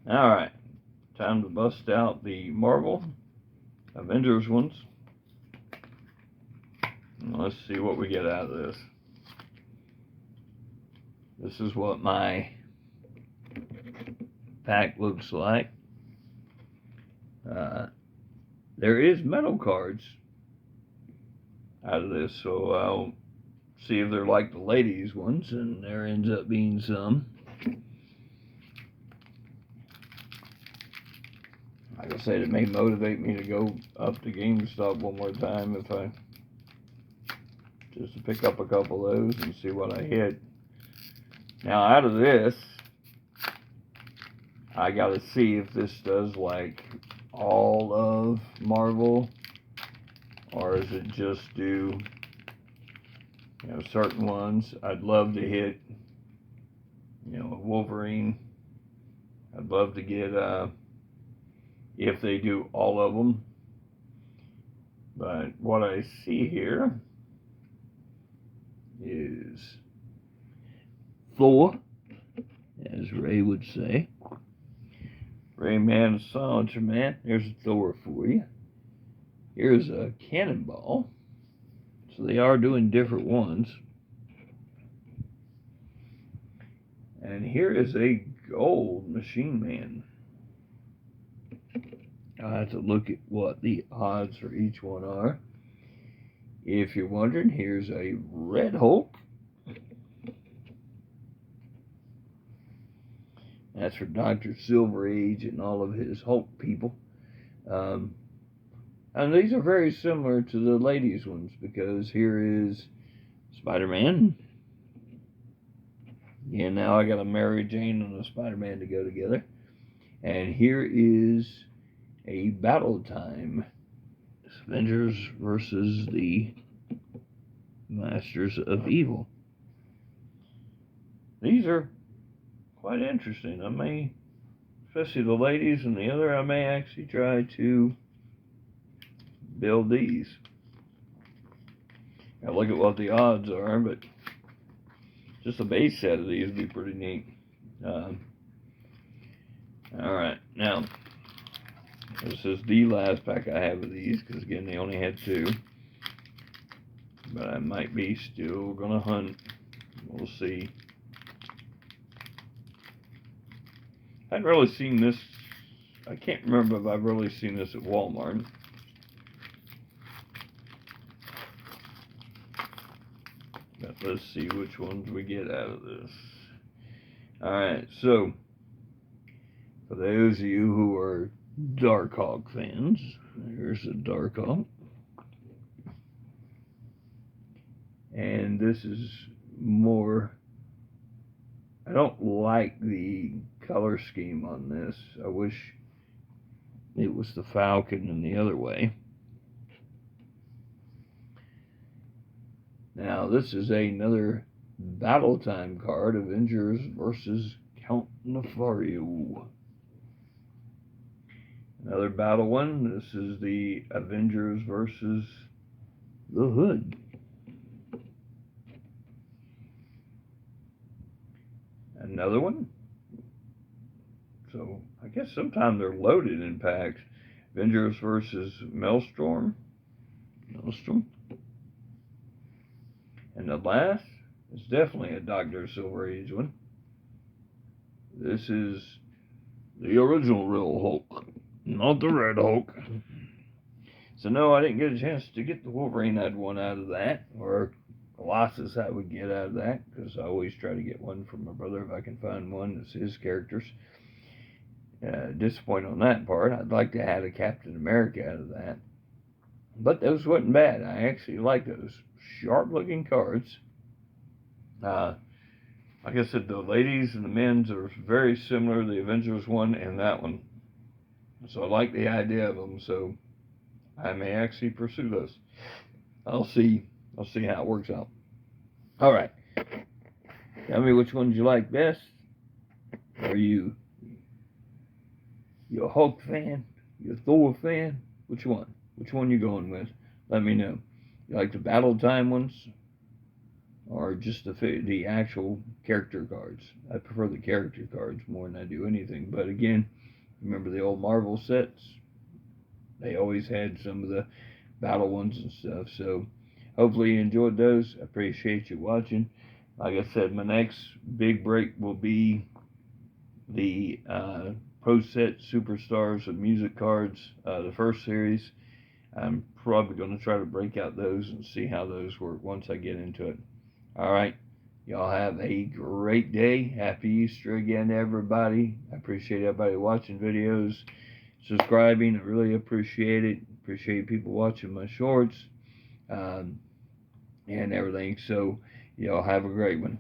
Alright, time to bust out the Marvel Avengers ones. Let's see what we get out of this. This is what my pack looks like. There is metal cards out of this, so I'll see if they're like the ladies ones, and there ends up being some. Like I said, it may motivate me to go up to GameStop one more time just to pick up a couple of those and see what I hit. Now, out of this, I gotta see if this does like all of Marvel, or is it just do, certain ones. I'd love to hit, Wolverine. I'd love to get, if they do all of them. But what I see here is Thor, as Ray would say. Rayman, Silencer Man. There's a Thor for you. Here's a Cannonball. So they are doing different ones. And here is a gold Machine Man. I'll have to look at what the odds for each one are. If you're wondering, here's a Red Hulk. That's for Dr. Silver Age and all of his Hulk people. And these are very similar to the ladies' ones, because here is Spider-Man. And now I got a Mary Jane and a Spider-Man to go together. And here is a Battle Time. Avengers versus the Masters of Evil. These are quite interesting. I may, especially the ladies and the other, I may actually try to build these. Now look at what the odds are, but just a base set of these would be pretty neat. Alright, now this is the last pack I have of these, because again they only had 2. But I might be still gonna hunt. We'll see. I hadn't really seen this. I can't remember if I've really seen this at Walmart. But let's see which ones we get out of this. Alright, so for those of you who are Darkhawk fans, there's a Darkhawk. And this is more, I don't like the color scheme on this. I wish it was the Falcon and the other way. Now this is another Battle Time card, Avengers versus Count Nefario. Another battle one. This is the Avengers versus the Hood. Another one. So I guess sometimes they're loaded in packs. Avengers versus Maelstrom. And the last is definitely a Dr. Silver Age one. This is the original real Hulk, not the Red Hulk. So no, I didn't get a chance to get the Wolverine. I'd one out of that, or Colossus I would get out of that, because I always try to get one from my brother if I can find one that's his characters. Disappointed on that part. I'd like to have a Captain America out of that. But those wasn't bad. I actually like those. Sharp looking cards. Like I said, the ladies and the men's are very similar, the Avengers one and that one. So I like the idea of them, so I may actually pursue those. I'll see how it works out. Alright. Tell me which ones you like best. Are you a Hulk fan? You a Thor fan? Which one? Which one you going with? Let me know. You like the Battle Time ones, or just the actual character cards? I prefer the character cards more than I do anything. But again, Remember the old Marvel sets? They always had some of the battle ones and stuff. So hopefully you enjoyed those. I appreciate you watching. Like I said, my next big break will be the Pro Set Superstars of Music cards, the first series. I'm probably going to try to break out those and see how those work once I get into it. All right. Y'all have a great day. Happy Easter again, everybody. I appreciate everybody watching videos, subscribing. I really appreciate it. Appreciate people watching my shorts and everything. So, y'all have a great one.